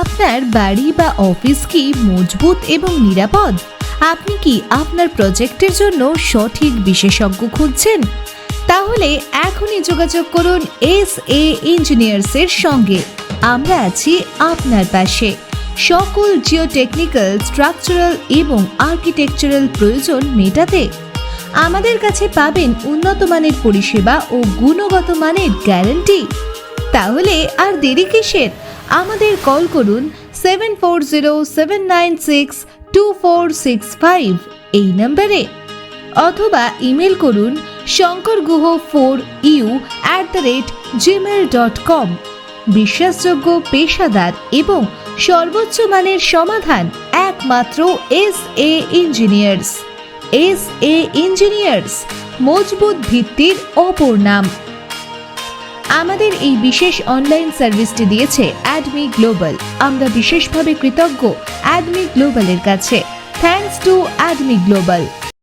আপনার বাড়ি বা অফিস কি মজবুত এবং নিরাপদ? আপনি কি আপনার প্রজেক্টের জন্য সঠিক বিশেষজ্ঞ খুঁজছেন? তাহলে এখনই যোগাযোগ করুন SA ইঞ্জিনিয়ার্স এর সঙ্গে। আমরা আছি আপনার পাশে। সকল জিওটেকনিক্যাল, স্ট্রাকচারাল এবং আর্কিটেকচারাল প্রয়োজন মেটাতে আমাদের কাছে পাবেন উন্নত মানের পরিষেবা ও গুণগত মানের গ্যারান্টি। তাহলে আর দেরি কিসের? আমাদের কল করুন 7407962465 এই নম্বরে, অথবা ইমেল করুন shankarguho4eu@gmail.com। বিশ্বাসযোগ্য, পেশাদার এবং সর্বোচ্চ মানের সমাধান একমাত্র SA ইঞ্জিনিয়ার্স। SA ইঞ্জিনিয়ার্স, মজবুত ভিত্তির অপর নাম। আমাদের এই বিশেষ অনলাইন সার্ভিসটি দিয়েছে অ্যাডমি গ্লোবাল। আমরা বিশেষভাবে কৃতজ্ঞ অ্যাডমি গ্লোবালের কাছে। Thanks to Admi global.